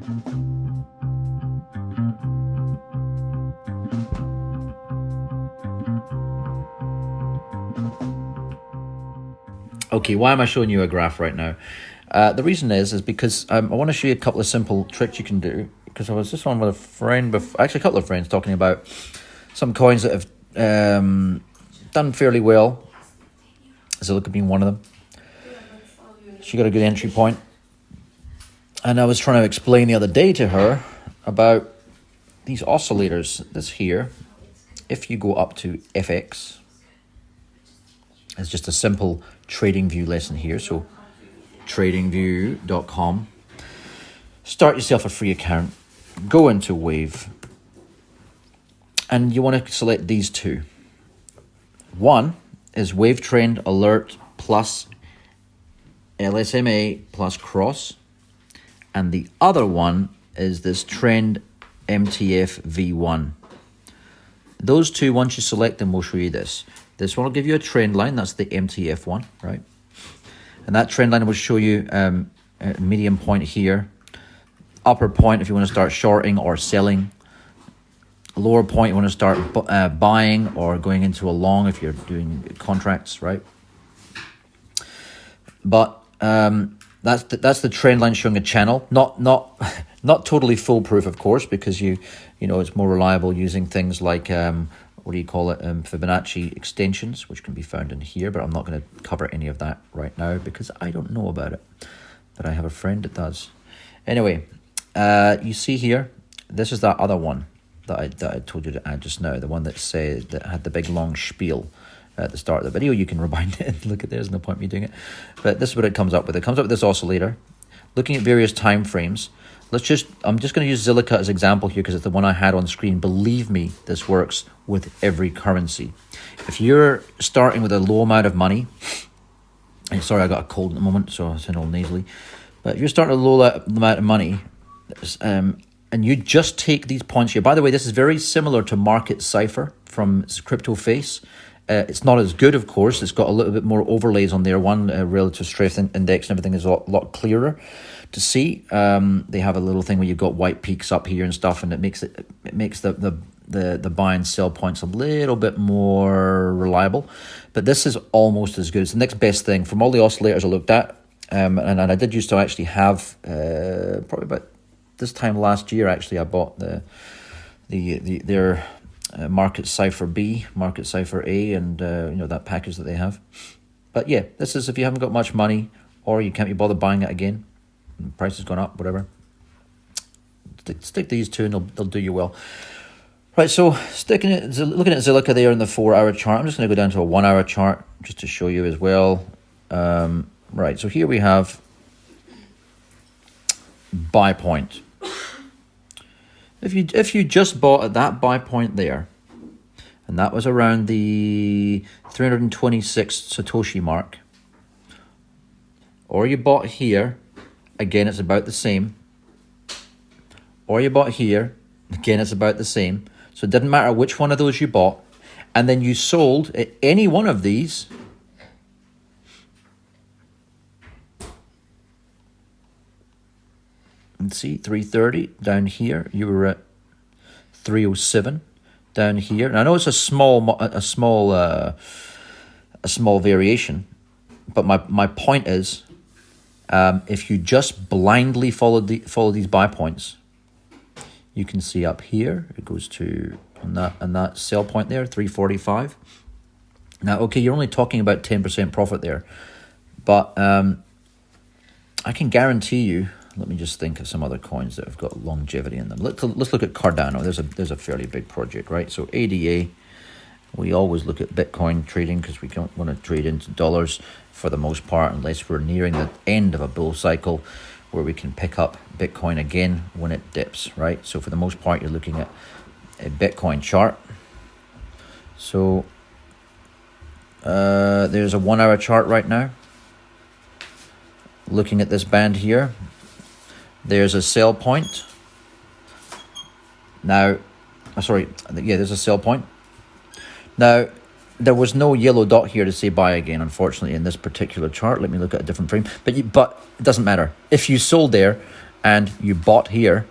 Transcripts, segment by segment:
Okay, why am I showing you a graph right now? The reason is because I want to show you a couple of simple tricks you can do, because I was just on with a friend, actually a couple of friends, talking about some coins that have done fairly well. Zilliqa being one of them. She got a good entry point. And I was trying to explain the other day to her about these oscillators that's here. If you go up to FX, it's just a simple TradingView lesson here. So tradingview.com. Start yourself a free account. Go into Wave. And you want to select these two. One is Wavetrend Alert plus LSMA plus Cross. And the other one is this Trend MTF V1. Those two, once you select them, will show you this. This one will give you a trend line. That's the MTF one, right? And that trend line will show you a medium point here. Upper point if you want to start shorting or selling. Lower point you want to start buying or going into a long if you're doing contracts, right? But that's the trend line showing a channel. Not totally foolproof, of course, because you know it's more reliable using things like what do you call it, Fibonacci extensions, which can be found in here. But I'm not going to cover any of that right now because I don't know about it. But I have a friend that does. Anyway, you see here, this is that other one that I told you to add just now, the one that had the big long spiel at the start of the video. You can rewind it and look at. There's no point me doing it, but this is what it comes up with. It comes up with this oscillator, looking at various time frames. I'm just going to use Zilliqa as an example here because it's the one I had on screen. Believe me, this works with every currency. If you're starting with a low amount of money, and sorry, I got a cold at the moment, so I sound all nasally. But if you're starting with a low amount of money, and you just take these points here. By the way, this is very similar to MarketCipher from CryptoFace. It's not as good, of course. It's got a little bit more overlays on there. One relative strength index and everything is a lot clearer to see. They have a little thing where you've got white peaks up here and stuff, and it makes the buy and sell points a little bit more reliable. But this is almost as good. It's the next best thing from all the oscillators I looked at. And I did used to actually have probably about this time last year. Actually, I bought their MarketCipher B, MarketCipher A, and that package that they have. But yeah, this is if you haven't got much money or you can't be bothered buying it again. The price has gone up, whatever. Stick these two and they'll do you well. Right, so looking at Zilliqa there in the 4-hour chart. I'm just going to go down to a 1-hour chart just to show you as well. Right, so here we have buy point. If you just bought at that buy point there, and that was around the 326 Satoshi mark, or you bought here, again it's about the same, or you bought here, again it's about the same, so it didn't matter which one of those you bought, and then you sold at any one of these, and see 330 down here, you were at 307 down here. And I know it's a small variation, but my point is, if you just blindly follow these buy points, you can see up here it goes to on that sell point there 345. Now, okay, you're only talking about 10% profit there, but I can guarantee you. Let me just think of some other coins that have got longevity in them. Let's look at Cardano. There's a fairly big project, right? So ADA, we always look at Bitcoin trading because we don't want to trade into dollars for the most part unless we're nearing the end of a bull cycle where we can pick up Bitcoin again when it dips, right? So for the most part, you're looking at a Bitcoin chart. So there's a 1-hour chart right now. Looking at this band here. There's a sell point. Now, there's a sell point. Now, there was no yellow dot here to say buy again, unfortunately, in this particular chart. Let me look at a different frame. But it doesn't matter. If you sold there and you bought here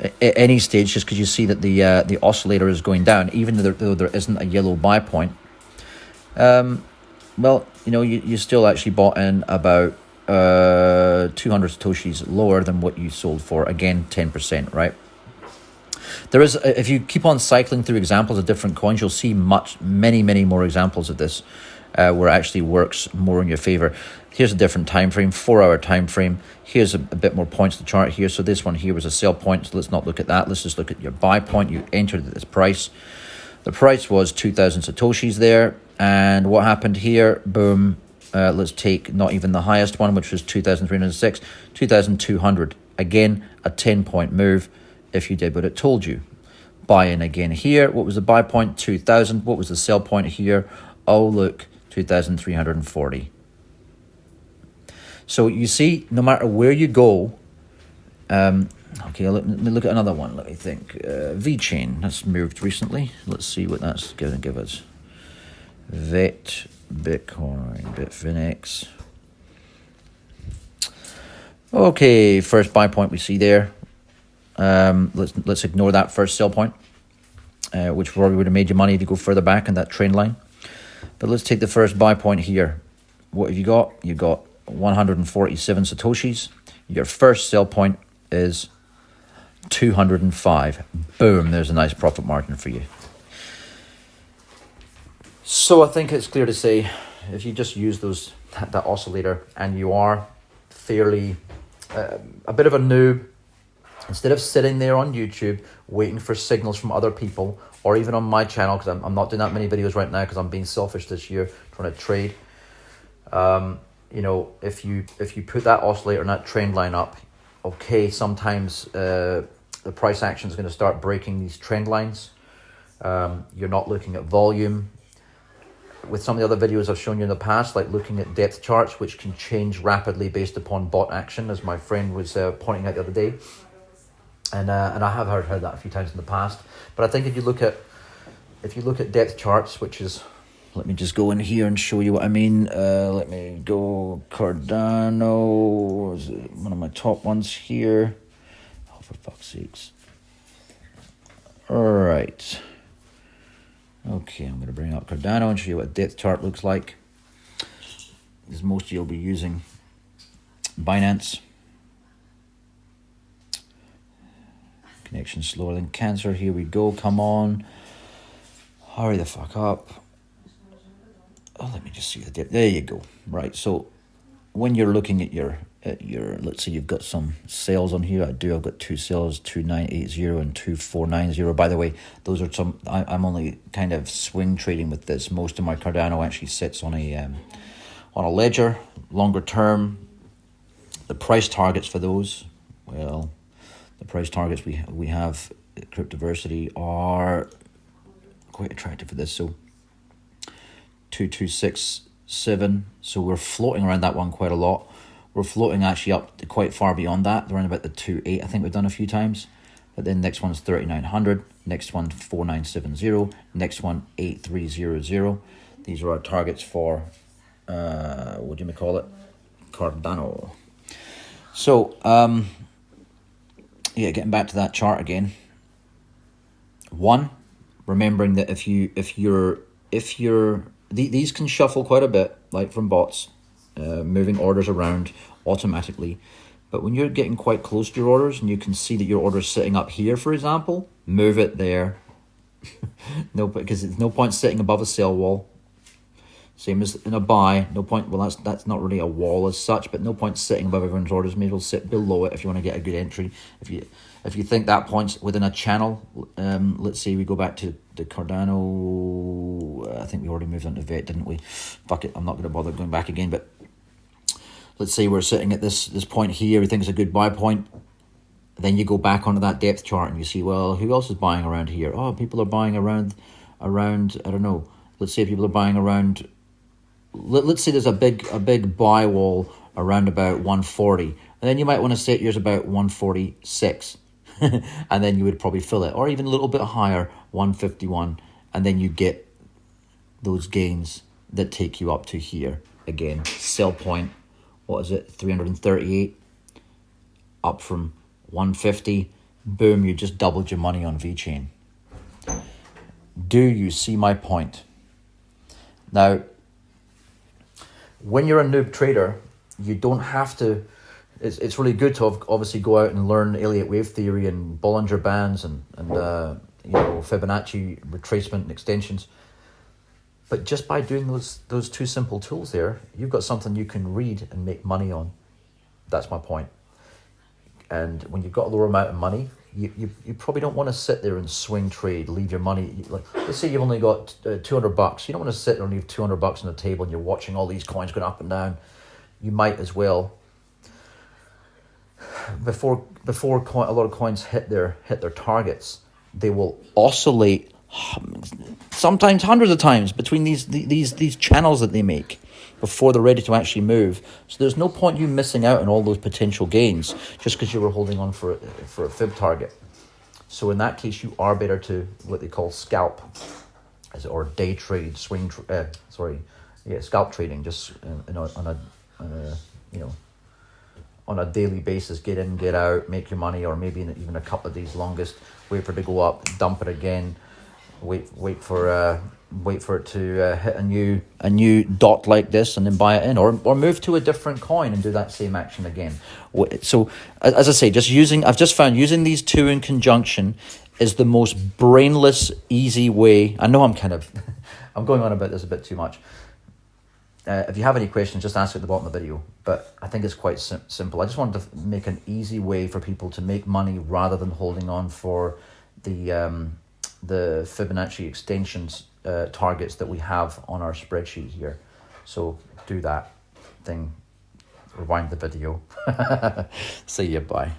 at any stage, just because you see that the oscillator is going down, even though there isn't a yellow buy point, well, you know, you still actually bought in about 200 Satoshis lower than what you sold for. Again, 10%, right? There is, if you keep on cycling through examples of different coins, you'll see many more examples of this where it actually works more in your favor. Here's a different time frame, 4-hour time frame. Here's a bit more points to the chart here. So this one here was a sell point. So let's not look at that. Let's just look at your buy point. You entered at this price. The price was 2,000 Satoshis there. And what happened here? Boom. Let's take not even the highest one, which was 2,306, 2,200. Again, a 10-point move if you did what it told you. Buy in again here. What was the buy point? 2,000. What was the sell point here? Oh, look, 2,340. So you see, no matter where you go, okay, let me look at another one. Let me think. VeChain, that's moved recently. Let's see what that's going to give us. VET, Bitcoin, Bitfinex. Okay, first buy point we see there. Let's ignore that first sell point, which probably would have made you money if you go further back in that trend line. But let's take the first buy point here. What have you got? You got 147 Satoshis. Your first sell point is 205. Boom, there's a nice profit margin for you. So I think it's clear to say, if you just use that oscillator and you are fairly a bit of a noob, instead of sitting there on YouTube waiting for signals from other people, or even on my channel, because I'm not doing that many videos right now because I'm being selfish this year trying to trade. You know, if you put that oscillator and that trend line up, okay, sometimes the price action is going to start breaking these trend lines. You're not looking at volume. With some of the other videos I've shown you in the past, like looking at depth charts, which can change rapidly based upon bot action, as my friend was pointing out the other day. And I have heard that a few times in the past. But I think if you look at depth charts, which is, let me just go in here and show you what I mean. Let me go Cardano, is it one of my top ones here? Oh, for fuck's sakes. All right. Okay, I'm going to bring up Cardano and show you what a depth chart looks like. Because most of you will be using Binance. Connection slower than cancer. Here we go. Come on. Hurry the fuck up. Oh, let me just see the depth. There you go. Right, so when you're looking at your let's say you've got some sales on here. I've got two sales, 2980 and 2490. By the way, those are some, I'm only kind of swing trading with this. Most of my Cardano actually sits on a ledger, longer term. The price targets for those, well, the price targets we have at Cryptoversity are quite attractive for this. So 2267. So we're floating around that one quite a lot. We're floating actually up to quite far beyond that. Around about the 2.8, I think we've done a few times. But then next one's 3900, next one 4970, next one 8300. These are our targets for what do you call it? Cardano. So yeah, getting back to that chart again. One, remembering that if you're these can shuffle quite a bit, like from bots. Moving orders around automatically, but when you're getting quite close to your orders and you can see that your order is sitting up here, for example, move it there. No, because there's no point sitting above a sell wall. Same as in a buy, no point. Well, that's not really a wall as such, but no point sitting above everyone's orders. Maybe it'll sit below it if you want to get a good entry. If you think that point's within a channel, let's say we go back to the Cardano. I think we already moved on to VET, didn't we? Fuck it, I'm not going to bother going back again. But let's say we're sitting at this point here. We think it's a good buy point. Then you go back onto that depth chart and you see, well, who else is buying around here? Oh, people are buying around. I don't know. Let's say people are buying around. Let's say there's a big buy wall around about 140, and then you might want to set yours about 146, and then you would probably fill it, or even a little bit higher, 151, and then you get those gains that take you up to here. Again, sell point, what is it, 338, up from 150, boom, you just doubled your money on VeChain. Do you see my point? Now, when you're a noob trader, you don't have to, it's really good to obviously go out and learn Elliott wave theory and Bollinger Bands and Fibonacci retracement and extensions. But just by doing those two simple tools there, you've got something you can read and make money on. That's my point. And when you've got a lower amount of money, you probably don't want to sit there and swing trade, leave your money. Like, let's say you've only got $200. You don't want to sit there and leave $200 on the table and you're watching all these coins going up and down. You might as well, before a lot of coins hit their targets, they will oscillate sometimes hundreds of times between these channels that they make before they're ready to actually move. So there's no point you missing out on all those potential gains just because you were holding on for a fib target. So in that case, you are better to what they call scalp, or day trade, scalp trading, just on a daily basis, get in, get out, make your money, or maybe even a couple of days longest, wait for it to go up, dump it again, wait for it to hit a new dot like this, and then buy it in, or move to a different coin and do that same action again. So as I say, I've just found using these two in conjunction is the most brainless, easy way. I know I'm I'm going on about this a bit too much. If you have any questions, just ask at the bottom of the video. But I think it's quite simple. I just wanted to make an easy way for people to make money rather than holding on for the Fibonacci extensions targets that we have on our spreadsheet here. So do that thing. Rewind the video. See you. Bye.